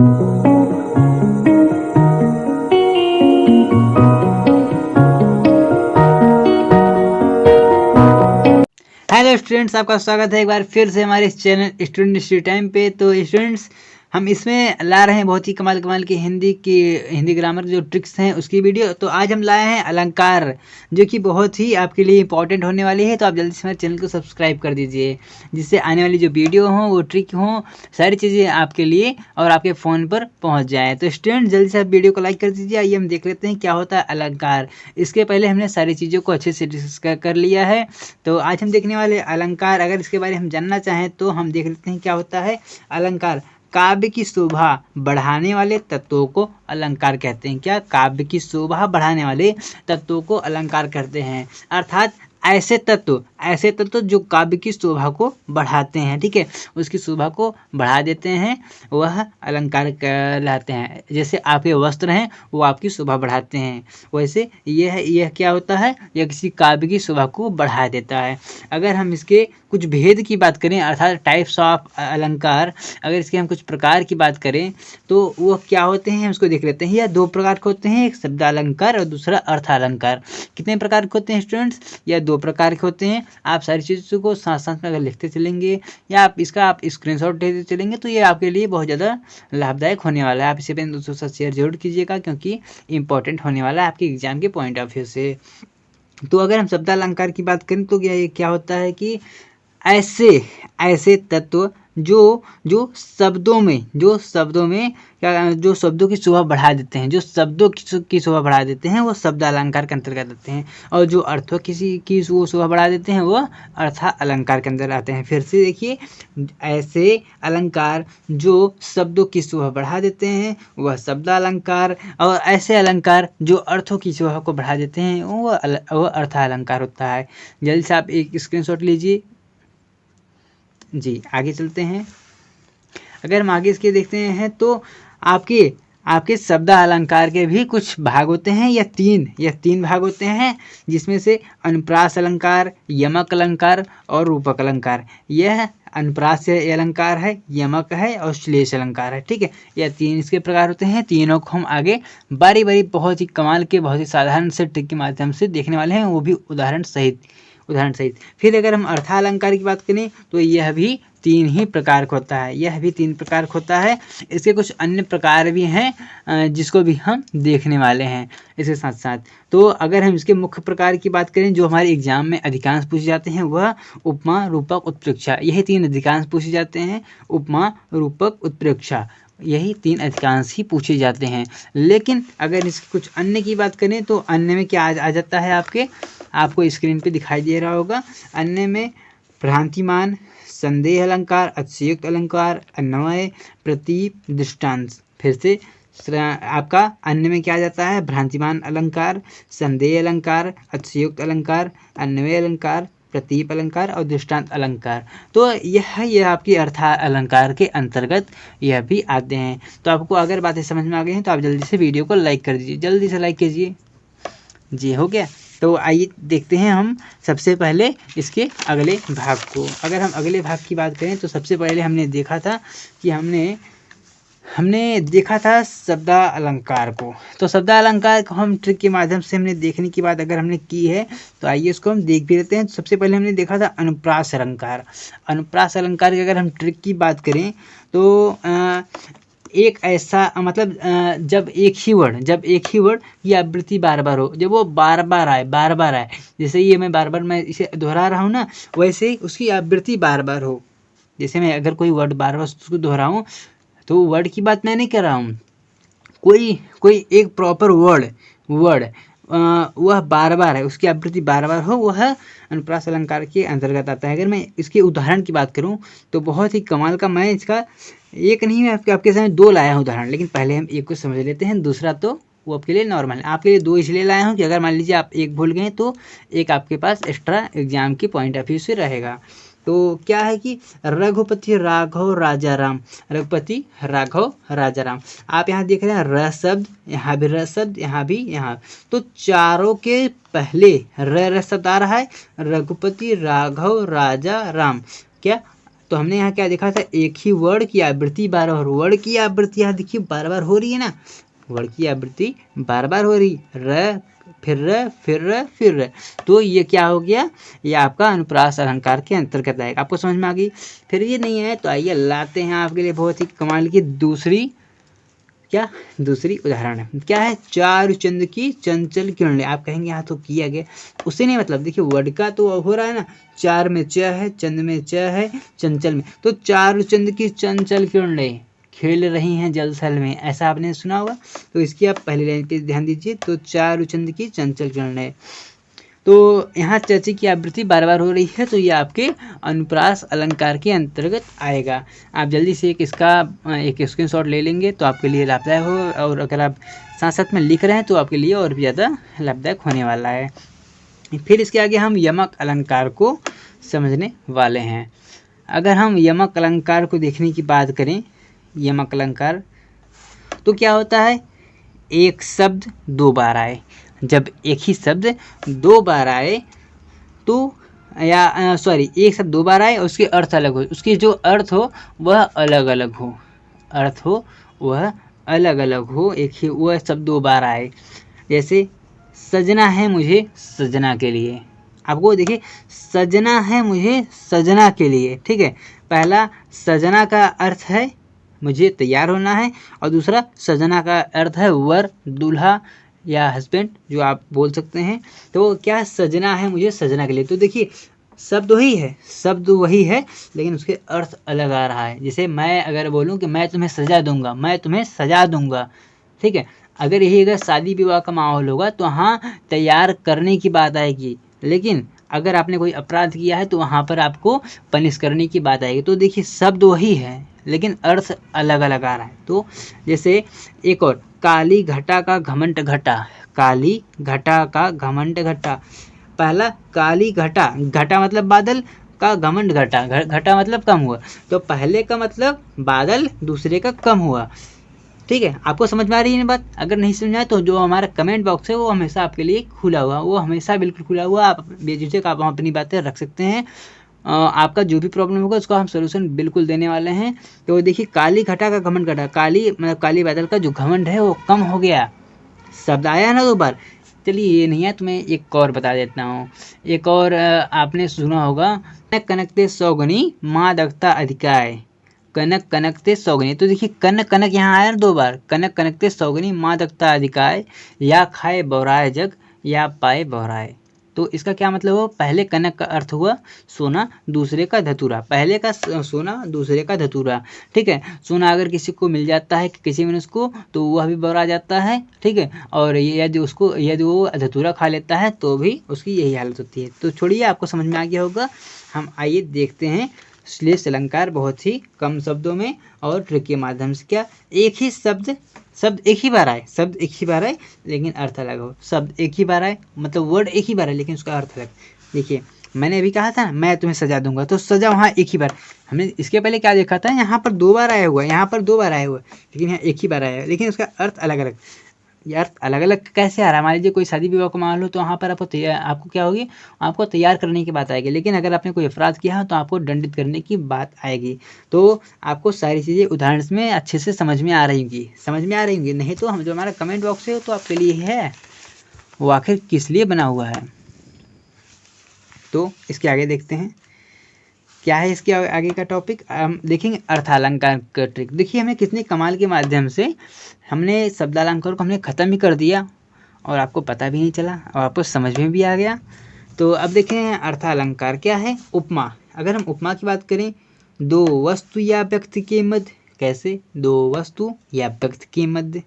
Hello students, आपका स्वागत है एक बार फिर से हमारे इस चैनल स्टूडेंट स्टडी टाइम पे। तो स्टूडेंट्स, हम इसमें ला रहे हैं बहुत ही कमाल की हिंदी ग्रामर जो ट्रिक्स हैं उसकी वीडियो। तो आज हम लाए हैं अलंकार, जो कि बहुत ही आपके लिए इंपॉर्टेंट होने वाली है। तो आप जल्दी से हमारे चैनल को सब्सक्राइब कर दीजिए, जिससे आने वाली जो वीडियो हो, वो ट्रिक हो, सारी चीज़ें आपके लिए और आपके फ़ोन पर पहुँच जाए। तो स्टूडेंट, जल्दी से आप वीडियो को लाइक कर दीजिए। आइए हम देख लेते हैं क्या होता है अलंकार। इसके पहले हमने सारी चीज़ों को अच्छे से डिस्कस कर लिया है। तो आज हम देखने वाले अलंकार, अगर इसके बारे में हम जानना चाहें तो हम देख लेते हैं क्या होता है अलंकार। काव्य की शोभा बढ़ाने वाले तत्वों को अलंकार कहते हैं। क्या? काव्य की शोभा बढ़ाने वाले तत्वों को अलंकार कहते हैं। अर्थात ऐसे तत्व जो काव्य की शोभा को बढ़ाते हैं, ठीक है, उसकी शोभा को बढ़ा देते हैं, वह अलंकार कहलाते हैं। जैसे आपके वस्त्र हैं, वो आपकी शोभा बढ़ाते हैं, वैसे यह क्या होता है, यह किसी काव्य की शोभा को बढ़ा देता है। अगर हम इसके कुछ भेद की बात करें, अर्थात टाइप्स ऑफ अलंकार, अगर इसके हम कुछ प्रकार की बात करें तो वो क्या होते हैं, हम उसको देख लेते हैं। यह दो प्रकार के होते हैं, एक शब्द अलंकार और दूसरा अर्थ अलंकार। कितने प्रकार के होते हैं स्टूडेंट्स? यह दो प्रकार के होते हैं। आप सारी चीज़ों को साथ साथ में अगर लिखते चलेंगे या आप स्क्रीनशॉट लेते चलेंगे तो ये आपके लिए बहुत ज़्यादा लाभदायक होने वाला है। आप इसे अपने दोस्तों के साथ शेयर जरूर कीजिएगा, क्योंकि इंपॉर्टेंट होने वाला है आपके एग्जाम के पॉइंट ऑफ व्यू से। तो अगर हम शब्द अलंकार की बात करें तो ये क्या होता है कि ऐसे तत्व जो शब्दों में क्या, जो शब्दों की शोभा बढ़ा देते हैं, जो शब्दों की शोभा बढ़ा देते हैं, वो शब्द अलंकार के अंतर्गत आते हैं। और जो अर्थों की वो शोभा बढ़ा देते हैं, वो अर्थ अलंकार के अंदर आते हैं। फिर से देखिए, ऐसे अलंकार जो शब्दों की शोभा बढ़ा देते हैं, वह शब्द अलंकार, और ऐसे अलंकार जो अर्थों की शोभा को बढ़ा देते हैं, वो अर्थ अलंकार होता है। जल्दी से आप एक स्क्रीनशॉट लीजिए। जी, आगे चलते हैं। अगर हम आगे इसके देखते हैं तो आपके शब्द अलंकार के भी कुछ भाग होते हैं। यह तीन भाग होते हैं, जिसमें से अनुप्रास अलंकार, यमक अलंकार और रूपक अलंकार। यह अनुप्रास अलंकार है, यमक है और श्लेष अलंकार है, ठीक है। यह तीन इसके प्रकार होते हैं। तीनों को हम आगे बारी बारी बहुत ही कमाल के, बहुत ही साधारण से ट्रिक के माध्यम से देखने वाले हैं, वो भी उदाहरण सहित। फिर अगर हम अर्थालंकार की बात करें तो यह भी तीन प्रकार का होता है। इसके कुछ अन्य प्रकार भी हैं, जिसको भी हम देखने वाले हैं इसके साथ साथ। तो अगर हम इसके मुख्य प्रकार की बात करें, जो हमारे एग्जाम में अधिकांश पूछे जाते हैं, वह उपमा, रूपक, उत्प्रेक्षा, यही तीन अधिकांश पूछे जाते हैं। उपमा, रूपक, उत्प्रेक्षा, यही तीन अधिकांश ही पूछे जाते हैं। लेकिन अगर इसके कुछ अन्य की बात करें तो अन्य में क्या आ जाता है, आपको स्क्रीन पे दिखाई दे रहा होगा। अन्य में भ्रांतिमान, संदेह अलंकार, अतिशयोक्त अलंकार, अन्वय, प्रतीप, दृष्टांत। फिर से आपका अन्य में क्या आ जाता है, भ्रांतिमान अलंकार, संदेह अलंकार, अतिशयोक्त अलंकार, अन्वय अलंकार, प्रतीप अलंकार और दृष्टांत अलंकार। तो यह आपकी अर्थ अलंकार के अंतर्गत यह भी आते हैं। तो आपको अगर बातें समझ में आ गई हैं तो आप जल्दी से वीडियो को लाइक कर दीजिए, जल्दी से लाइक कीजिए। जी, हो गया। तो आइए देखते हैं हम सबसे पहले इसके अगले भाग को। अगर हम अगले भाग की बात करें तो सबसे पहले हमने देखा था कि हमने देखा था शब्द अलंकार को। तो शब्द अलंकार को हम ट्रिक के माध्यम से हमने देखने की बात अगर हमने की है तो आइए इसको हम देख भी लेते हैं। तो सबसे पहले हमने देखा था अनुप्रास अलंकार। अनुप्रास अलंकार की अगर हम ट्रिक की बात करें तो एक ऐसा मतलब जब एक ही वर्ड की आवृत्ति बार बार हो, जब वो बार बार आए, जैसे ये मैं इसे दोहरा रहा हूँ ना, वैसे ही उसकी आवृत्ति बार बार हो। जैसे मैं अगर कोई वर्ड बार बार उसको दोहराऊँ, तो वर्ड की बात मैं नहीं कर रहा हूँ, कोई एक प्रॉपर वर्ड वह बार बार है, उसकी आवृत्ति बार बार हो, वह अनुप्रास अलंकार के अंतर्गत आता है। अगर मैं इसके उदाहरण की बात करूं तो बहुत ही कमाल का, मैं इसका एक नहीं, मैं आपके सामने दो लाया हूं उदाहरण, लेकिन पहले हम एक को समझ लेते हैं, दूसरा तो वो आपके लिए नॉर्मल है। आपके लिए दो इसलिए लाया हूँ कि अगर मान लीजिए आप एक भूल गए तो एक आपके पास एक्स्ट्रा एग्जाम की पॉइंट ऑफ व्यू से रहेगा। तो क्या है कि रघुपति राघव राजा राम, रघुपति राघव राजा राम, आप यहाँ देख रहे हैं र शब्द, यहाँ भी र शब्द, यहाँ भी, यहाँ, तो चारों के पहले र शब्द आ रहा है, रघुपति राघव राजा राम। क्या? तो हमने यहाँ क्या देखा था, एक ही वर्ड की आवृत्ति बार बार, वर्ड की आवृत्ति यहाँ देखिए बार बार हो रही है ना, वर्ड की आवृत्ति बार बार हो रही, र फिर र फिर र फिर र, तो ये क्या हो गया, ये आपका अनुप्रास अलंकार के अंतर्गत आएगा। आपको समझ में आ गई। फिर ये नहीं है तो आइए लाते हैं आपके लिए बहुत ही कमाल की दूसरी उदाहरण है। क्या है, चारुचंद की चंचल किरणें। आप कहेंगे यहाँ तो किया गया, उससे नहीं मतलब, देखिए वर्ड का तो हो रहा है ना, चार में च है, चंद में च है, चंचल में, तो चारुचंद की चंचल किरणें खेल रही हैं जलथल में, ऐसा आपने सुना होगा। तो इसकी आप पहली लाइन पे ध्यान दीजिए, तो चारुचंद की चंचल किरणें, तो यहाँ चर्चा की आवृत्ति बार बार हो रही है, तो ये आपके अनुप्रास अलंकार के अंतर्गत आएगा। आप जल्दी से एक स्क्रीनशॉट ले लेंगे तो आपके लिए लाभदायक हो, और अगर आप साथ साथ में लिख रहे हैं तो आपके लिए और भी ज़्यादा लाभदायक होने वाला है। फिर इसके आगे हम यमक अलंकार को समझने वाले हैं। अगर हम यमक अलंकार को देखने की बात करें, यमक अलंकार तो क्या होता है, एक शब्द दो बार आए। जब एक ही शब्द दो बार आए तो एक शब्द दो बार आए, उसके अर्थ अलग हो, उसके जो अर्थ हो वह अलग अलग हो, एक ही वह शब्द दो बार आए। जैसे सजना है मुझे सजना के लिए, आपको देखिए सजना है मुझे सजना के लिए, ठीक है। पहला सजना का अर्थ है मुझे तैयार होना है, और दूसरा सजना का अर्थ है वर, दूल्हा या हस्बैंड जो आप बोल सकते हैं। तो क्या सजना है मुझे सजना के लिए, तो देखिए शब्द वही है लेकिन उसके अर्थ अलग आ रहा है। जैसे मैं अगर बोलूं कि मैं तुम्हें सजा दूंगा, ठीक है। अगर यही अगर शादी विवाह का माहौल होगा तो हाँ तैयार करने की बात आएगी, लेकिन अगर आपने कोई अपराध किया है तो वहाँ पर आपको पनिश करने की बात आएगी। तो देखिए शब्द वही है लेकिन अर्थ अलग अलग आ रहा है। तो जैसे एक और, काली घटा का घमंड घटा, काली घटा का घमंड घटा। पहला काली घटा, घटा मतलब बादल का, घमंड घटा, घटा मतलब कम हुआ, तो पहले का मतलब बादल, दूसरे का कम हुआ, ठीक है। आपको समझ में आ रही है बात? अगर नहीं समझ आए तो जो हमारा कमेंट बॉक्स है वो हमेशा आपके लिए खुला हुआ, वो हमेशा बिल्कुल खुला हुआ, आप बेझिझक आप वहाँ अपनी बातें रख सकते हैं। आपका जो भी प्रॉब्लम होगा उसका हम सोल्यूशन बिल्कुल देने वाले हैं। तो देखिए काली घटा का घमंड घटा, काली मतलब काली बादल का जो घमंड है वो कम हो गया, शब्द आया ना दो बार। चलिए ये नहीं है तो मैं एक और बता देता हूँ। एक और आपने सुना होगा, कनकते सौगनी माँ दगता अधिकाय, कनक कनकते सौगनी। तो देखिए कनक कनक यहाँ आया ना दो बार, कनक कनकते सौगनी माँ दगता अधिकाय, या खाए बौराए जग या पाए बौराए। तो इसका क्या मतलब हो, पहले कनक का अर्थ हुआ सोना, दूसरे का धतूरा, पहले का सोना दूसरे का धतूरा, ठीक है। सोना अगर किसी को मिल जाता है किसी मनुष्य को तो वह भी बौरा जाता है, ठीक है। और यदि वो धतूरा खा लेता है तो भी उसकी यही हालत होती है। तो छोड़िए, आपको समझ में आ गया होगा। हम आइए देखते हैं श्लेष अलंकार बहुत ही कम शब्दों में और ट्रिक के माध्यम से। क्या एक ही शब्द एक ही बार आए लेकिन अर्थ अलग हो, शब्द एक ही बार आए मतलब वर्ड एक ही बार आए लेकिन उसका अर्थ अलग। देखिए मैंने अभी कहा था ना मैं तुम्हें सजा दूंगा, तो सजा वहाँ एक ही बार, हमने इसके पहले क्या देखा था, यहाँ पर दो बार आया हुआ लेकिन यहाँ एक ही बार आया है, लेकिन उसका अर्थ अलग अलग। यार अलग अलग कैसे आ रहा है, मान लीजिए कोई शादी विवाह का माहौल हो तो वहाँ पर आपको क्या होगी, आपको तैयार करने की बात आएगी, लेकिन अगर आपने कोई अपराध किया है तो आपको दंडित करने की बात आएगी। तो आपको सारी चीज़ें उदाहरण में अच्छे से समझ में आ रही होंगी, नहीं तो हम जो हमारा कमेंट बॉक्स है तो आपके लिए है, वो आखिर किस लिए बना हुआ है। तो इसके आगे देखते हैं क्या है इसके आगे का टॉपिक, हम देखेंगे अर्थालंकार का ट्रिक। देखिए हमें कितने कमाल के माध्यम से हमने शब्दालंकार को हमने ख़त्म भी कर दिया और आपको पता भी नहीं चला और आपको समझ में भी आ गया। तो अब देखें अर्थालंकार क्या है। उपमा, अगर हम उपमा की बात करें, दो वस्तु या व्यक्ति के मध्य, कैसे, दो वस्तु या व्यक्ति के मध्य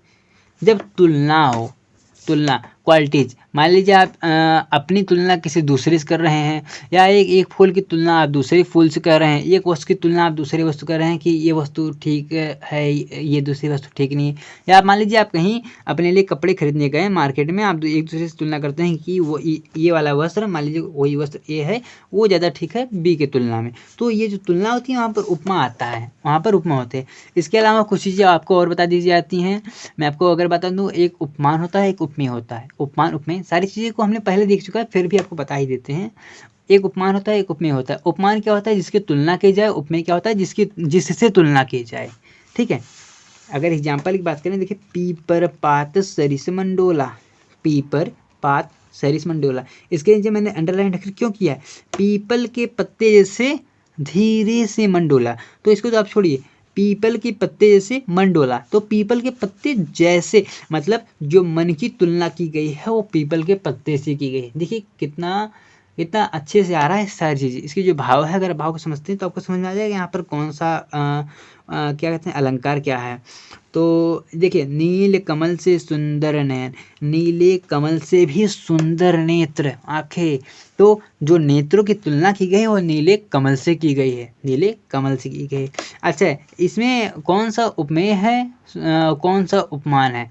जब तुलना हो, तुलना क्वालिटीज, मान लीजिए आप अपनी तुलना किसी दूसरे से कर रहे हैं, या एक फूल की तुलना आप दूसरे फूल से कर रहे हैं, एक वस्तु की तुलना आप दूसरे वस्तु कर रहे हैं कि ये वस्तु ठीक है ये दूसरी वस्तु ठीक नहीं है, या आप मान लीजिए आप कहीं अपने लिए कपड़े खरीदने गए मार्केट में, आप एक दूसरे से तुलना करते हैं कि वो ये वाला वस्त्र, मान लीजिए वही वस्त्र ए है वो ज़्यादा ठीक है बी की तुलना में। तो ये जो तुलना होती है वहाँ पर उपमा आता है, वहाँ पर उपमा होते हैं। इसके अलावा कुछ चीज़ें आपको और बता दी जाती हैं। मैं आपको अगर बता दूँ, एक उपमान होता है, एक उपमेय होता है। उपमान उपमेय सारी चीज़ें को हमने पहले देख चुका है, फिर भी आपको बता ही देते हैं। एक उपमान होता है, एक उपमेय होता है। उपमान क्या होता है? जिसकी तुलना की जाए। उपमेय क्या होता है? जिससे तुलना की जाए। ठीक है। अगर एग्जाम्पल की बात करें, देखिए पीपर पात सरिस मंडोला, पीपर पात सरिस मंडोला। इसके नीचे मैंने अंडरलाइन क्यों किया है? पीपल के पत्ते जैसे धीरे से मंडोला। तो इसको तो आप छोड़िए, पीपल के पत्ते जैसे मंडोला। तो पीपल के पत्ते जैसे मतलब जो मन की तुलना की गई है वो पीपल के पत्ते से की गई है। देखिए कितना कितना अच्छे से आ रहा है सारी चीज़ें। इसकी जो भाव है, अगर भाव को समझते हैं तो आपको समझ में आ जाएगा यहाँ पर कौन सा क्या कहते हैं अलंकार क्या है। तो देखिए, नील कमल से सुंदर नयन, नीले कमल से भी सुंदर नेत्र आंखें। तो जो नेत्रों की तुलना की गई है वो नीले कमल से की गई है, नीले कमल से की गई है। अच्छा, इसमें कौन सा उपमेय है, कौन सा उपमान है?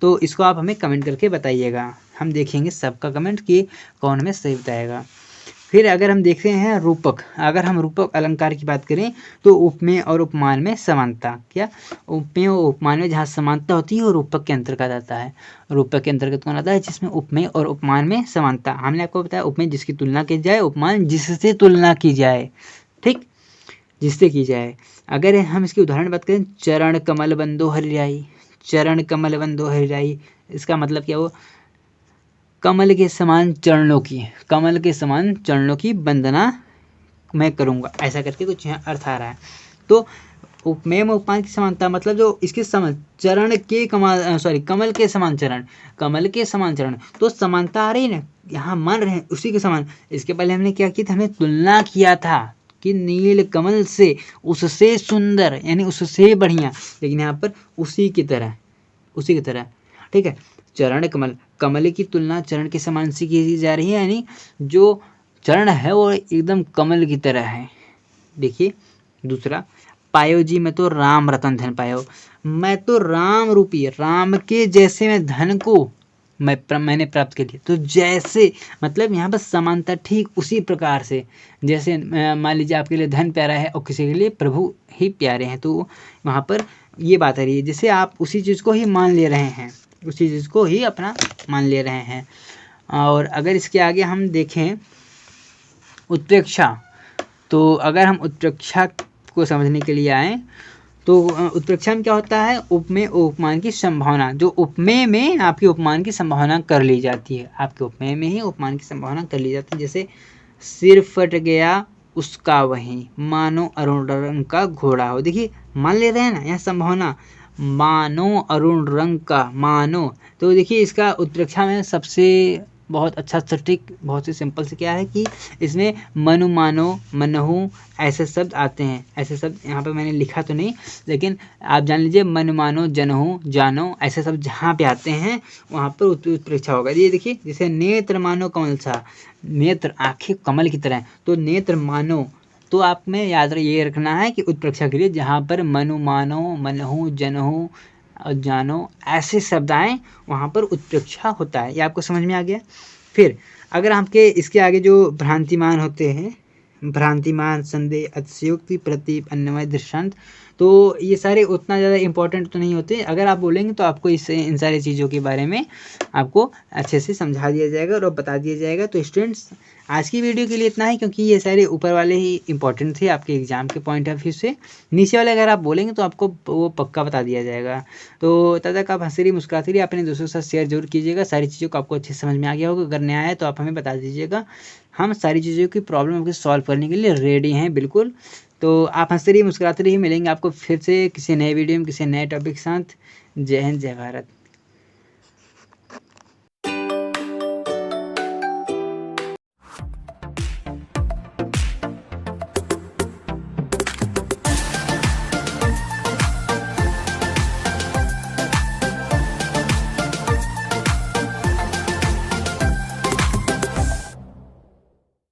तो इसको आप हमें कमेंट करके बताइएगा। हम देखेंगे सबका कमेंट कि कौन हमें सही बताएगा। फिर अगर हम देखते हैं रूपक, अगर हम रूपक अलंकार की बात करें तो उपमेय और उपमान में समानता। क्या? उपमेय और उपमान में जहाँ समानता होती है वो रूपक के अंतर्गत आता है। रूपक के अंतर्गत कौन आता है? जिसमें उपमेय और उपमान में समानता। हमने आपको बताया उपमेय जिसकी तुलना की जाए, उपमान जिससे तुलना की जाए। ठीक, जिससे की जाए। अगर हम इसकी उदाहरण बात करें, चरण कमल बंदो हरिराई, चरण कमल बंदो हरिराई, इसका मतलब क्या हो? कमल के समान चरणों की, कमल के समान चरणों की वंदना मैं करूँगा, ऐसा करके कुछ यहाँ अर्थ आ रहा है। तो उपमेय में उपमान की समानता मतलब जो इसके समान चरण के कमल, सॉरी कमल के समान चरण, कमल के समान चरण, तो समानता आ रही है ना, यहाँ मान रहे हैं उसी के समान। इसके पहले हमने क्या किया था? हमने तुलना किया था कि नील कमल से, उससे सुंदर यानी उससे बढ़िया, लेकिन यहाँ पर उसी की तरह, उसी की तरह। ठीक है। चरण कमल, कमल की तुलना चरण के समान से की जा रही है, यानी जो चरण है वो एकदम कमल की तरह है। देखिए दूसरा, पायो जी मैं तो राम रतन धन पायो, मैं तो राम रूपी, राम के जैसे मैं धन को मैंने प्राप्त कर लिया। तो जैसे मतलब यहाँ पर समानता ठीक उसी प्रकार से, जैसे मान लीजिए आपके लिए धन प्यारा है और किसी के लिए प्रभु ही प्यारे हैं, तो वहाँ पर ये बात आ रही है जैसे आप उसी चीज़ को ही मान ले रहे हैं, उसी चीज़ को ही अपना मान ले रहे हैं। और अगर इसके आगे हम देखें उत्प्रेक्षा, तो अगर हम उत्प्रेक्षा को समझने के लिए आए तो उत्प्रेक्षा में क्या होता है? उपमेय उपमान की संभावना, जो उपमेय में आपके उपमान की संभावना कर ली जाती है, आपके उपमेय में ही उपमान की संभावना कर ली जाती है। जैसे सिर फट गया उसका वहीं, मानो अरुण रंग का घोड़ा हो। देखिए मान ले रहे हैं ना, यहाँ संभावना, मानो अरुण रंग का, मानो। तो देखिए इसका उत्प्रेक्षा में सबसे बहुत अच्छा सटीक, बहुत ही सिंपल से क्या है कि इसमें मनु मानो मनहु ऐसे शब्द आते हैं। ऐसे शब्द यहाँ पे मैंने लिखा तो नहीं, लेकिन आप जान लीजिए मनु मानो जनहु जानो ऐसे शब्द जहाँ पे आते हैं वहाँ पर उत्प्रेक्षा होगा। ये देखिए जैसे नेत्र मानो कमल सा, नेत्र आंखें कमल की तरह, तो नेत्र मानो, तो आप में याद ये रखना है कि उत्प्रेक्षा के लिए जहाँ पर मनु मानो मनहु जनहु और जानो ऐसे शब्द आए वहाँ पर उत्प्रेक्षा होता है। ये आपको समझ में आ गया। फिर अगर आपके इसके आगे जो भ्रांतिमान होते हैं, भ्रांतिमान, संदेह, अतिशयोक्ति, प्रतीप, अन्वय, दृष्टांत, तो ये सारे उतना ज़्यादा इंपॉर्टेंट तो नहीं होते। अगर आप बोलेंगे तो आपको इन सारी चीज़ों के बारे में आपको अच्छे से समझा दिया जाएगा और बता दिया जाएगा। तो स्टूडेंट्स आज की वीडियो के लिए इतना ही, क्योंकि ये सारे ऊपर वाले ही इंपॉर्टेंट थे आपके एग्जाम के पॉइंट ऑफ व्यू से। नीचे वाले अगर आप बोलेंगे तो आपको वो पक्का बता दिया जाएगा। तो तब तक आप हंसी रही मुस्कुराती रही, अपने दोस्तों के साथ शेयर जरूर कीजिएगा। सारी चीज़ों को आपको अच्छे से समझ में आ गया होगा। अगर नया है तो आप हमें बता दीजिएगा, हम सारी चीज़ों की प्रॉब्लम को सॉल्व करने के लिए रेडी हैं बिल्कुल। तो आप हंसते रहिए मुस्कुराते रहिए, मिलेंगे आपको फिर से किसी नए वीडियो में किसी नए टॉपिक के साथ। जय हिंद, जय भारत।